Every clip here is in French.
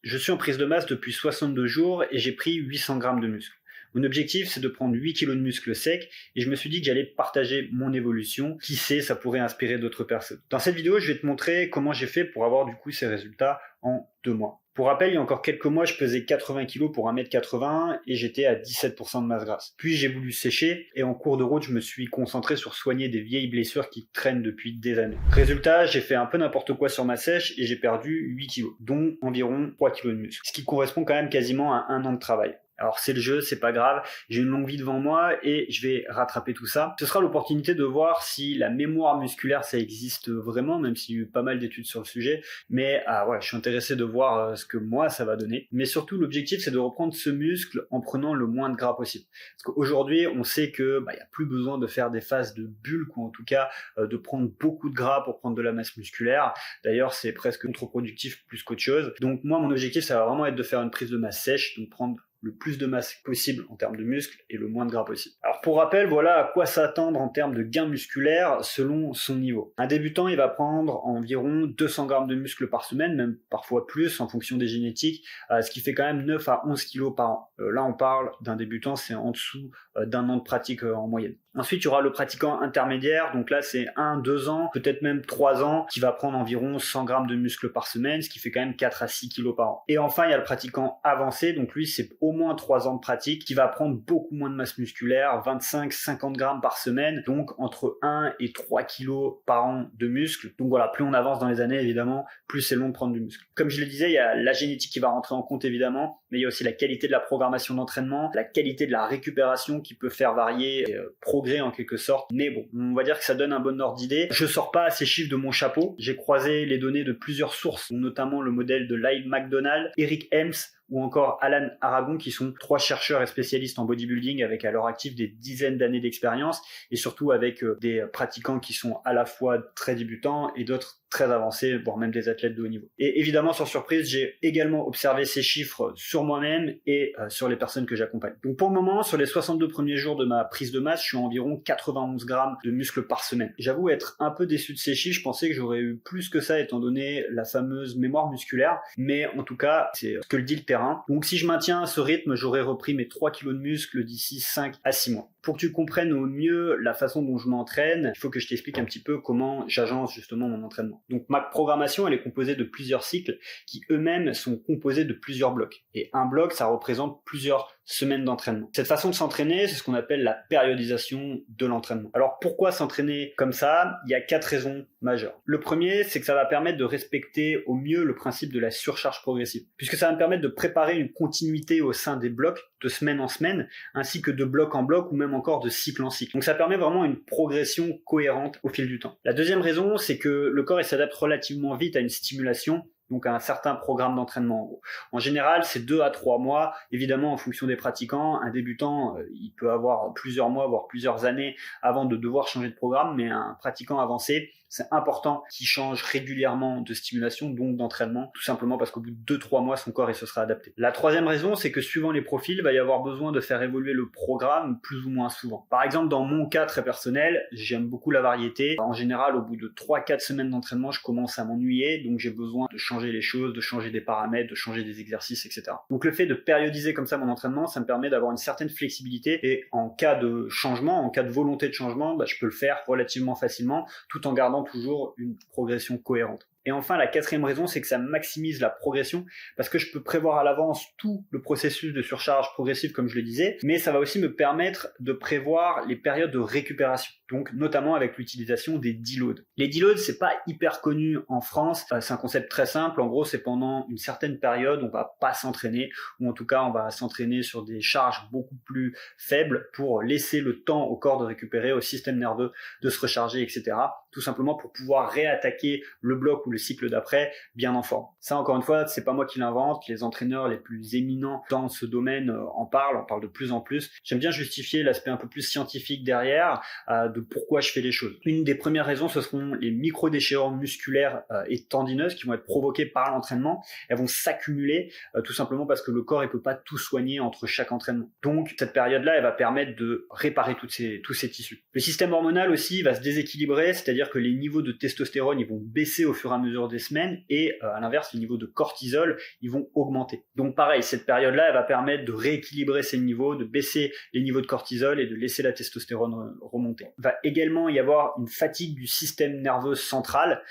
Je suis en prise de masse depuis 62 jours et j'ai pris 800 grammes de muscle. Mon objectif, c'est de prendre 8 kg de muscle sec et je me suis dit que j'allais partager mon évolution. Qui sait, ça pourrait inspirer d'autres personnes. Dans cette vidéo, je vais te montrer comment j'ai fait pour avoir du coup ces résultats en 2 mois. Pour rappel, il y a encore quelques mois, je pesais 80 kg pour 1m80 et j'étais à 17% de masse grasse. Puis j'ai voulu sécher et en cours de route, je me suis concentré sur soigner des vieilles blessures qui traînent depuis des années. Résultat, j'ai fait un peu n'importe quoi sur ma sèche et j'ai perdu 8 kg, dont environ 3 kg de muscle. Ce qui correspond quand même quasiment à 1 an de travail. Alors c'est le jeu, c'est pas grave, j'ai une longue vie devant moi et je vais rattraper tout ça. Ce sera l'opportunité de voir si la mémoire musculaire ça existe vraiment, même s'il y a eu pas mal d'études sur le sujet, mais voilà, je suis intéressé de voir ce que moi ça va donner. Mais surtout l'objectif c'est de reprendre ce muscle en prenant le moins de gras possible. Parce qu'aujourd'hui on sait que y a plus besoin de faire des phases de bulk ou en tout cas de prendre beaucoup de gras pour prendre de la masse musculaire. D'ailleurs c'est presque contre-productif plus qu'autre chose. Donc moi mon objectif ça va vraiment être de faire une prise de masse sèche, donc prendre le plus de masse possible en termes de muscles et le moins de gras possible. Alors pour rappel, voilà à quoi s'attendre en termes de gains musculaires selon son niveau. Un débutant, il va prendre environ 200 grammes de muscles par semaine, même parfois plus en fonction des génétiques, ce qui fait quand même 9 à 11 kilos par an. Là, on parle d'un débutant, c'est en dessous d'un an de pratique en moyenne. Ensuite, il y aura le pratiquant intermédiaire, donc là c'est 1, 2 ans, peut-être même 3 ans, qui va prendre environ 100 grammes de muscles par semaine, ce qui fait quand même 4 à 6 kilos par an. Et enfin, il y a le pratiquant avancé, donc lui c'est au moins 3 ans de pratique, qui va prendre beaucoup moins de masse musculaire, 25-50 grammes par semaine, donc entre 1 et 3 kilos par an de muscles. Donc voilà, plus on avance dans les années évidemment, plus c'est long de prendre du muscle. Comme je le disais, il y a la génétique qui va rentrer en compte évidemment, mais il y a aussi la qualité de la programmation d'entraînement, la qualité de la récupération qui peut faire varier progrès en quelque sorte, mais bon, on va dire que ça donne un bon ordre d'idée. Je sors pas ces chiffres de mon chapeau, j'ai croisé les données de plusieurs sources, notamment le modèle de Lyle McDonald, Eric Helms ou encore Alan Aragon, qui sont 3 chercheurs et spécialistes en bodybuilding avec à leur actif des dizaines d'années d'expérience et surtout avec des pratiquants qui sont à la fois très débutants et d'autres très avancés, voire même des athlètes de haut niveau. Et évidemment, sans surprise, j'ai également observé ces chiffres sur moi-même et sur les personnes que j'accompagne. Donc pour le moment, sur les 62 premiers jours de ma prise de masse, je suis à environ 91 grammes de muscle par semaine. J'avoue être un peu déçu de ces chiffres, je pensais que j'aurais eu plus que ça étant donné la fameuse mémoire musculaire, mais en tout cas, c'est ce que le dit le terrain. Donc si je maintiens ce rythme, j'aurai repris mes 3 kilos de muscle d'ici 5 à 6 mois. Pour que tu comprennes au mieux la façon dont je m'entraîne, il faut que je t'explique un petit peu comment j'agence justement mon entraînement. Donc ma programmation, elle est composée de plusieurs cycles qui eux-mêmes sont composés de plusieurs blocs. Et un bloc, ça représente plusieurs semaines d'entraînement. Cette façon de s'entraîner, c'est ce qu'on appelle la périodisation de l'entraînement. Alors pourquoi s'entraîner comme ça? Il y a 4 raisons majeures. Le premier, c'est que ça va permettre de respecter au mieux le principe de la surcharge progressive, puisque ça va me permettre de préparer une continuité au sein des blocs de semaine en semaine, ainsi que de bloc en bloc ou même encore de cycle en cycle. Donc ça permet vraiment une progression cohérente au fil du temps. La deuxième raison, c'est que le corps il s'adapte relativement vite à une stimulation, donc à un certain programme d'entraînement. En général, c'est 2 à 3 mois, évidemment en fonction des pratiquants. Un débutant, il peut avoir plusieurs mois, voire plusieurs années avant de devoir changer de programme, mais un pratiquant avancé, c'est important qu'il change régulièrement de stimulation, donc d'entraînement, tout simplement parce qu'au bout de 2-3 mois, son corps il se sera adapté. La troisième raison, c'est que suivant les profils, il va y avoir besoin de faire évoluer le programme plus ou moins souvent. Par exemple, dans mon cas très personnel, j'aime beaucoup la variété. En général, au bout de 3-4 semaines d'entraînement, je commence à m'ennuyer, donc j'ai besoin de changer les choses, de changer des paramètres, de changer des exercices, etc. Donc le fait de périodiser comme ça mon entraînement, ça me permet d'avoir une certaine flexibilité et en cas de changement, en cas de volonté de changement, je peux le faire relativement facilement tout en gardant toujours une progression cohérente. Et enfin, la quatrième raison, c'est que ça maximise la progression parce que je peux prévoir à l'avance tout le processus de surcharge progressive, comme je le disais, mais ça va aussi me permettre de prévoir les périodes de récupération, donc notamment avec l'utilisation des deloads. Les deloads, c'est pas hyper connu en France, c'est un concept très simple. En gros, c'est pendant une certaine période, on va pas s'entraîner, ou en tout cas, on va s'entraîner sur des charges beaucoup plus faibles pour laisser le temps au corps de récupérer, au système nerveux de se recharger, etc. Tout simplement pour pouvoir réattaquer le bloc ou le cycle d'après bien en forme. Ça, encore une fois, c'est pas moi qui l'invente, les entraîneurs les plus éminents dans ce domaine en parlent de plus en plus. J'aime bien justifier l'aspect un peu plus scientifique derrière de pourquoi je fais les choses. Une des premières raisons, ce seront les micro-déchirures musculaires et tendineuses qui vont être provoquées par l'entraînement. Elles vont s'accumuler tout simplement parce que le corps il peut pas tout soigner entre chaque entraînement. Donc cette période-là, elle va permettre de réparer tous ces tissus. Le système hormonal aussi va se déséquilibrer, c'est-à-dire que les niveaux de testostérone ils vont baisser au fur et à mesure des semaines et à l'inverse, les niveaux de cortisol, ils vont augmenter. Donc pareil, cette période-là, elle va permettre de rééquilibrer ces niveaux, de baisser les niveaux de cortisol et de laisser la testostérone remonter. Il va également y avoir une fatigue du système nerveux central,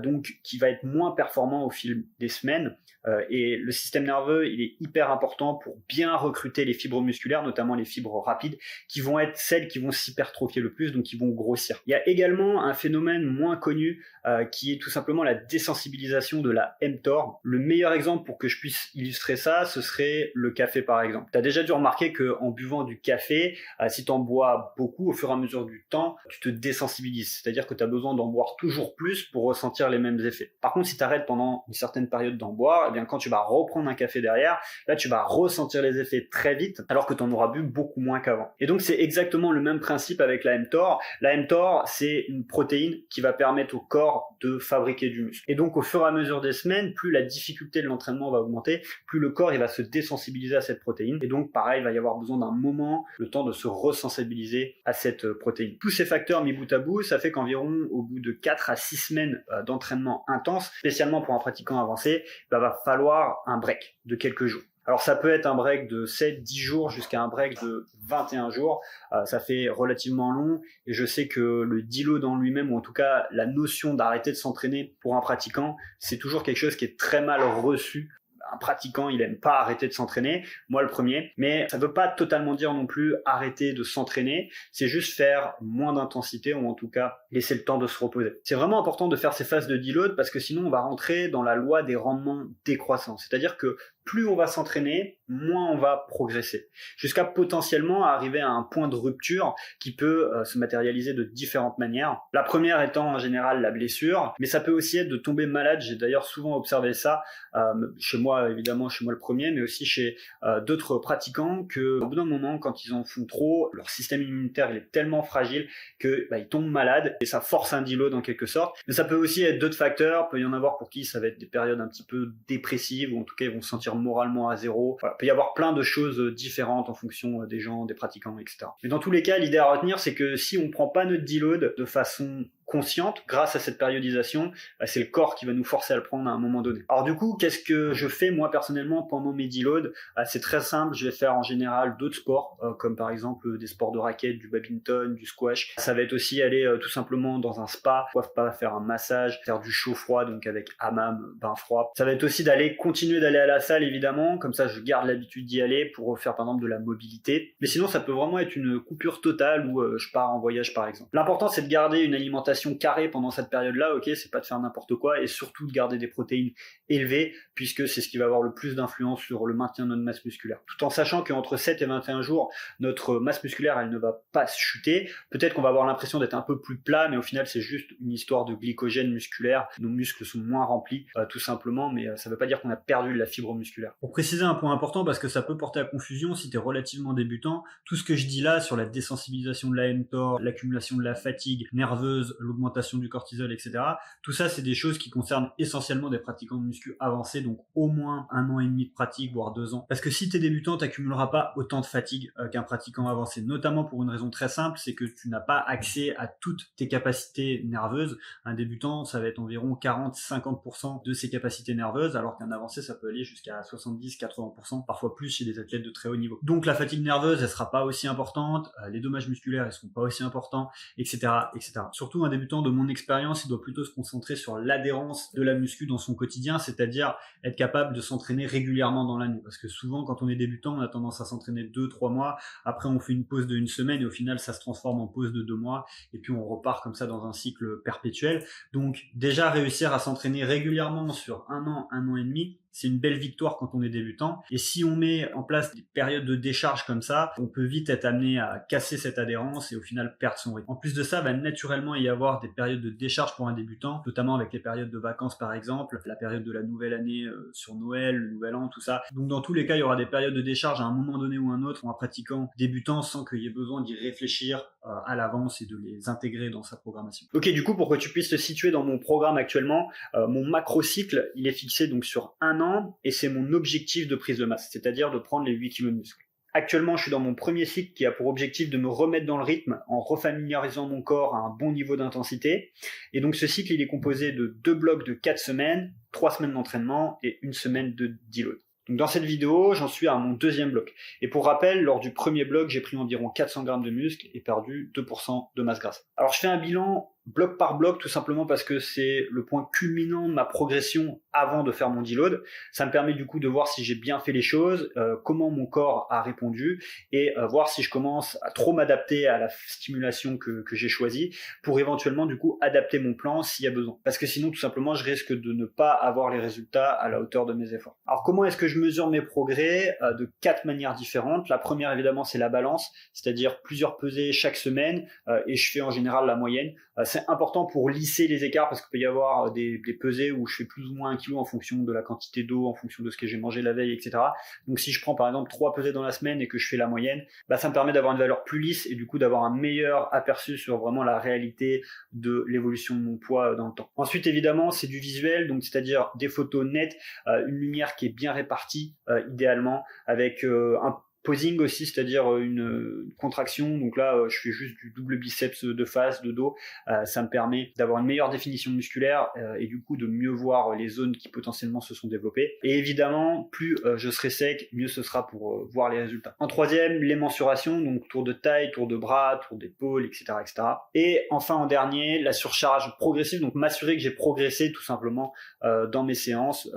donc qui va être moins performant au fil des semaines. Et le système nerveux, il est hyper important pour bien recruter les fibres musculaires, notamment les fibres rapides, qui vont être celles qui vont s'hypertrophier le plus, donc qui vont grossir. Il y a également un phénomène moins connu qui est tout simplement la désensibilisation de la mTOR. Le meilleur exemple pour que je puisse illustrer ça, ce serait le café par exemple. Tu as déjà dû remarquer qu'en buvant du café, si tu en bois beaucoup, au fur et à mesure du temps, tu te désensibilises. C'est-à-dire que tu as besoin d'en boire toujours plus pour ressentir les mêmes effets. Par contre, si tu arrêtes pendant une certaine période d'en boire, eh bien, quand tu vas reprendre un café derrière, là, tu vas ressentir les effets très vite, alors que tu en auras bu beaucoup moins qu'avant. Et donc, c'est exactement le même principe avec la mTOR. La mTOR, c'est une protéine qui va permettre au corps de fabriquer du muscle. Et donc, au fur et à mesure des semaines, plus la difficulté de l'entraînement va augmenter, plus le corps il va se désensibiliser à cette protéine. Et donc, pareil, il va y avoir besoin d'un moment, le temps de se resensibiliser à cette protéine. Tous ces facteurs mis bout à bout, ça fait qu'environ au bout de 4 à 6 semaines d'entraînement intense, spécialement pour un pratiquant avancé, va falloir un break de quelques jours. Alors ça peut être un break de 7-10 jours jusqu'à un break de 21 jours, ça fait relativement long et je sais que le deload en lui-même, ou en tout cas la notion d'arrêter de s'entraîner pour un pratiquant, c'est toujours quelque chose qui est très mal reçu. Un pratiquant, il aime pas arrêter de s'entraîner, moi le premier, mais ça veut pas totalement dire non plus arrêter de s'entraîner, c'est juste faire moins d'intensité ou en tout cas laisser le temps de se reposer. C'est vraiment important de faire ces phases de deload parce que sinon on va rentrer dans la loi des rendements décroissants, c'est-à-dire que plus on va s'entraîner, moins on va progresser, jusqu'à potentiellement arriver à un point de rupture qui peut se matérialiser de différentes manières. La première étant en général la blessure, mais ça peut aussi être de tomber malade. J'ai d'ailleurs souvent observé ça chez moi, évidemment chez moi le premier, mais aussi chez d'autres pratiquants, que au bout d'un moment, quand ils en font trop, leur système immunitaire il est tellement fragile que ils tombent malades et ça force un deload en quelque sorte. Mais ça peut aussi être d'autres facteurs, peut y en avoir pour qui ça va être des périodes un petit peu dépressives, ou en tout cas ils vont se sentir moralement à zéro. Voilà, il peut y avoir plein de choses différentes en fonction des gens, des pratiquants, etc. Mais dans tous les cas, l'idée à retenir, c'est que si on ne prend pas notre deload de façon consciente, grâce à cette périodisation, c'est le corps qui va nous forcer à le prendre à un moment donné. Alors du coup, qu'est-ce que je fais moi personnellement pendant mes deloads? C'est très simple, je vais faire en général d'autres sports, comme par exemple des sports de raquettes, du badminton, du squash. Ça va être aussi aller tout simplement dans un spa, pourquoi pas faire un massage, faire du chaud-froid, donc avec hammam, bain froid. Ça va être aussi continuer d'aller à la salle évidemment, comme ça je garde l'habitude d'y aller pour faire par exemple de la mobilité. Mais sinon ça peut vraiment être une coupure totale où je pars en voyage par exemple. L'important c'est de garder une alimentation carré pendant cette période-là, ok, c'est pas de faire n'importe quoi, et surtout de garder des protéines élevées, puisque c'est ce qui va avoir le plus d'influence sur le maintien de notre masse musculaire. Tout en sachant qu'entre 7 et 21 jours, notre masse musculaire, elle ne va pas chuter. Peut-être qu'on va avoir l'impression d'être un peu plus plat, mais au final, c'est juste une histoire de glycogène musculaire. Nos muscles sont moins remplis, tout simplement, mais ça veut pas dire qu'on a perdu de la fibre musculaire. Pour préciser un point important, parce que ça peut porter à confusion si tu es relativement débutant, tout ce que je dis là sur la désensibilisation de la mTOR, l'accumulation de la fatigue nerveuse, l'augmentation du cortisol, etc. Tout ça, c'est des choses qui concernent essentiellement des pratiquants de muscu avancés, donc au moins 1 an et demi de pratique, voire 2 ans. Parce que si tu es débutant, tu n'accumuleras pas autant de fatigue qu'un pratiquant avancé, notamment pour une raison très simple, c'est que tu n'as pas accès à toutes tes capacités nerveuses. Un débutant, ça va être environ 40-50% de ses capacités nerveuses, alors qu'un avancé, ça peut aller jusqu'à 70-80%, parfois plus chez des athlètes de très haut niveau. Donc la fatigue nerveuse, elle sera pas aussi importante, les dommages musculaires, ils seront pas aussi importants, etc., etc. Surtout un débutant, de mon expérience, il doit plutôt se concentrer sur l'adhérence de la muscu dans son quotidien, c'est-à-dire être capable de s'entraîner régulièrement dans l'année. Parce que souvent, quand on est débutant, on a tendance à s'entraîner 2-3 mois, après on fait une pause de 1 semaine et au final, ça se transforme en pause de 2 mois et puis on repart comme ça dans un cycle perpétuel. Donc déjà, réussir à s'entraîner régulièrement sur 1 an, 1 an et demi, c'est une belle victoire quand on est débutant. Et si on met en place des périodes de décharge comme ça, on peut vite être amené à casser cette adhérence et au final perdre son rythme. En plus de ça, va naturellement y avoir des périodes de décharge pour un débutant, notamment avec les périodes de vacances par exemple, la période de la nouvelle année sur Noël, le nouvel an, tout ça. Donc dans tous les cas, il y aura des périodes de décharge à un moment donné ou un autre pour un pratiquant débutant sans qu'il y ait besoin d'y réfléchir à l'avance et de les intégrer dans sa programmation. Ok, du coup, pour que tu puisses te situer dans mon programme actuellement, mon macro-cycle, il est fixé donc sur 1 an et c'est mon objectif de prise de masse, c'est-à-dire de prendre les 8 kg de muscle. Actuellement, je suis dans mon premier cycle qui a pour objectif de me remettre dans le rythme en refamiliarisant mon corps à un bon niveau d'intensité. Et donc ce cycle, il est composé de 2 blocs de 4 semaines, 3 semaines d'entraînement et 1 semaine de deload. Donc dans cette vidéo, j'en suis à mon deuxième bloc. Et pour rappel, lors du premier bloc, j'ai pris environ 400 grammes de muscle et perdu 2% de masse grasse. Alors je fais un bilan bloc par bloc tout simplement parce que c'est le point culminant de ma progression avant de faire mon deload. Ça me permet du coup de voir si j'ai bien fait les choses, comment mon corps a répondu et voir si je commence à trop m'adapter à la stimulation que j'ai choisie pour éventuellement du coup adapter mon plan s'il y a besoin. Parce que sinon tout simplement je risque de ne pas avoir les résultats à la hauteur de mes efforts. Alors comment est-ce que je mesure mes progrès? De 4 manières différentes. La première évidemment c'est la balance, c'est-à-dire plusieurs pesées chaque semaine et je fais en général la moyenne. C'est important pour lisser les écarts parce qu'il peut y avoir des pesées où je fais plus ou moins 1 kilo en fonction de la quantité d'eau, en fonction de ce que j'ai mangé la veille, etc. Donc si je prends par exemple 3 pesées dans la semaine et que je fais la moyenne, ça me permet d'avoir une valeur plus lisse et du coup d'avoir un meilleur aperçu sur vraiment la réalité de l'évolution de mon poids dans le temps. Ensuite évidemment c'est du visuel, donc c'est-à-dire des photos nettes, une lumière qui est bien répartie idéalement, avec un posing aussi, c'est-à-dire une contraction. Donc là, je fais juste du double biceps de face, de dos. Ça me permet d'avoir une meilleure définition musculaire et du coup de mieux voir les zones qui potentiellement se sont développées. Et évidemment, plus je serai sec, mieux ce sera pour voir les résultats. En troisième, les mensurations, donc tour de taille, tour de bras, tour d'épaule, etc., etc. Et enfin en dernier, la surcharge progressive, donc m'assurer que j'ai progressé tout simplement dans mes séances.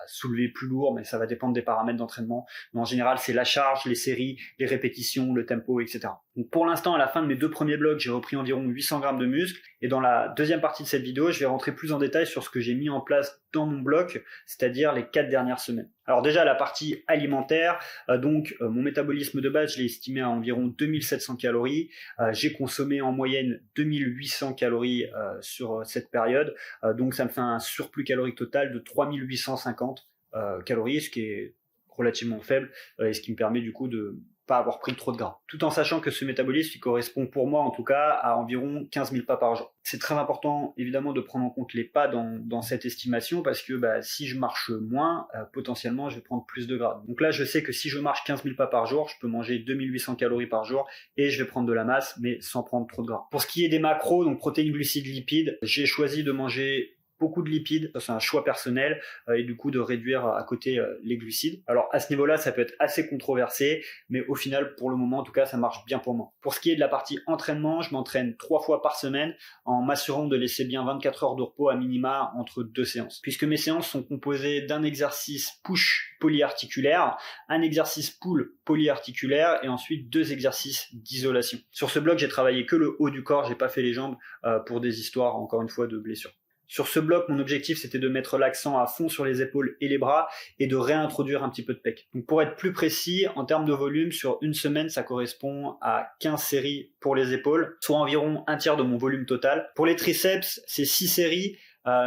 Soulever plus lourd, mais ça va dépendre des paramètres d'entraînement. Mais en général, c'est la charge, les séries, les répétitions, le tempo, etc. Donc pour l'instant, à la fin de mes 2 premiers blocs, j'ai repris environ 800 grammes de muscle. Et dans la deuxième partie de cette vidéo, je vais rentrer plus en détail sur ce que j'ai mis en place dans mon bloc, c'est-à-dire les 4 dernières semaines. Alors déjà, la partie alimentaire, mon métabolisme de base, je l'ai estimé à environ 2700 calories. J'ai consommé en moyenne 2800 calories sur cette période. Donc ça me fait un surplus calorique total de 3850 calories, ce qui est relativement faible et ce qui me permet du coup de pas avoir pris trop de gras. Tout en sachant que ce métabolisme il correspond pour moi en tout cas à environ 15 000 pas par jour. C'est très important évidemment de prendre en compte les pas dans cette estimation parce que si je marche moins, potentiellement je vais prendre plus de gras. Donc là je sais que si je marche 15 000 pas par jour, je peux manger 2800 calories par jour et je vais prendre de la masse mais sans prendre trop de gras. Pour ce qui est des macros, donc protéines, glucides, lipides, j'ai choisi de manger beaucoup de lipides, ça c'est un choix personnel et du coup de réduire à côté les glucides. Alors à ce niveau-là, ça peut être assez controversé, mais au final, pour le moment en tout cas, ça marche bien pour moi. Pour ce qui est de la partie entraînement, je m'entraîne 3 fois par semaine en m'assurant de laisser bien 24 heures de repos à minima entre 2 séances. Puisque mes séances sont composées d'un exercice push polyarticulaire, un exercice pull polyarticulaire et ensuite 2 exercices d'isolation. Sur ce bloc, j'ai travaillé que le haut du corps, j'ai pas fait les jambes pour des histoires encore une fois de blessures. Sur ce bloc, mon objectif, c'était de mettre l'accent à fond sur les épaules et les bras et de réintroduire un petit peu de pec. Donc pour être plus précis, en termes de volume, sur une semaine, ça correspond à 15 séries pour les épaules, soit environ un tiers de mon volume total. Pour les triceps, c'est 6 séries.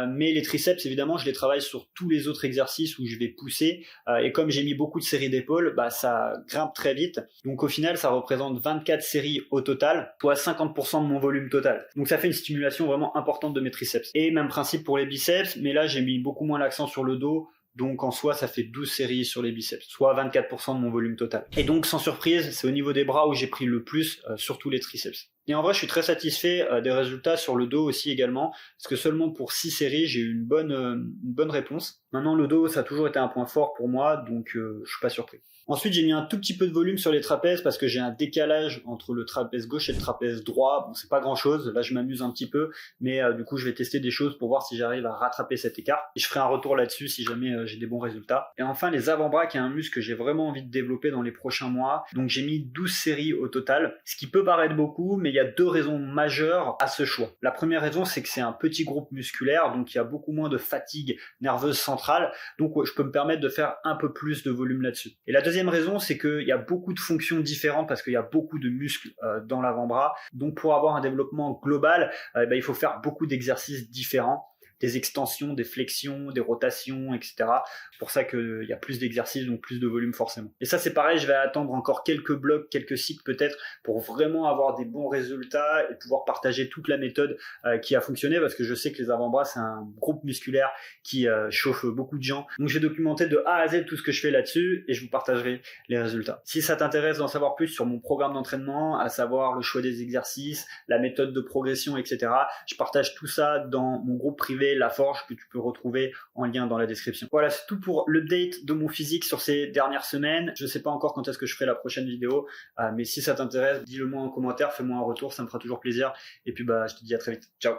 Mais les triceps, évidemment, je les travaille sur tous les autres exercices où je vais pousser. Et comme j'ai mis beaucoup de séries d'épaules, ça grimpe très vite. Donc au final, ça représente 24 séries au total, soit 50% de mon volume total. Donc ça fait une stimulation vraiment importante de mes triceps. Et même principe pour les biceps, mais là, j'ai mis beaucoup moins l'accent sur le dos. Donc en soi, ça fait 12 séries sur les biceps, soit 24% de mon volume total. Et donc sans surprise, c'est au niveau des bras où j'ai pris le plus, surtout les triceps. Et en vrai, je suis très satisfait des résultats sur le dos aussi également, parce que seulement pour 6 séries, j'ai eu une bonne réponse. Maintenant, le dos, ça a toujours été un point fort pour moi, donc je suis pas surpris. Ensuite, j'ai mis un tout petit peu de volume sur les trapèzes parce que j'ai un décalage entre le trapèze gauche et le trapèze droit. Bon, c'est pas grand chose. Là, je m'amuse un petit peu, mais du coup, je vais tester des choses pour voir si j'arrive à rattraper cet écart. Et je ferai un retour là-dessus si jamais j'ai des bons résultats. Et enfin, les avant-bras, qui est un muscle que j'ai vraiment envie de développer dans les prochains mois. Donc, j'ai mis 12 séries au total, ce qui peut paraître beaucoup, mais il y a 2 raisons majeures à ce choix. La première raison, c'est que c'est un petit groupe musculaire, donc il y a beaucoup moins de fatigue nerveuse centrale. Donc, je peux me permettre de faire un peu plus de volume là-dessus. Et la deuxième raison, c'est qu'il y a beaucoup de fonctions différentes parce qu'il y a beaucoup de muscles dans l'avant-bras. Donc pour avoir un développement global, il faut faire beaucoup d'exercices différents. des extensions, des flexions, des rotations, etc. C'est pour ça qu'il y a plus d'exercices, donc plus de volume forcément. Et ça c'est pareil, je vais attendre encore quelques blocs, quelques cycles peut-être pour vraiment avoir des bons résultats et pouvoir partager toute la méthode qui a fonctionné, parce que je sais que les avant-bras c'est un groupe musculaire qui chauffe beaucoup de gens. Donc j'ai documenté de A à Z tout ce que je fais là-dessus et je vous partagerai les résultats. Si ça t'intéresse d'en savoir plus sur mon programme d'entraînement, à savoir le choix des exercices, la méthode de progression, etc., je partage tout ça dans mon groupe privé La Forge que tu peux retrouver en lien dans la description. Voilà, c'est tout pour l'update de mon physique sur ces dernières semaines. Je sais pas encore quand est-ce que je ferai la prochaine vidéo, mais si ça t'intéresse, dis-le moi en commentaire, fais-moi un retour, ça me fera toujours plaisir. Et puis je te dis à très vite. Ciao.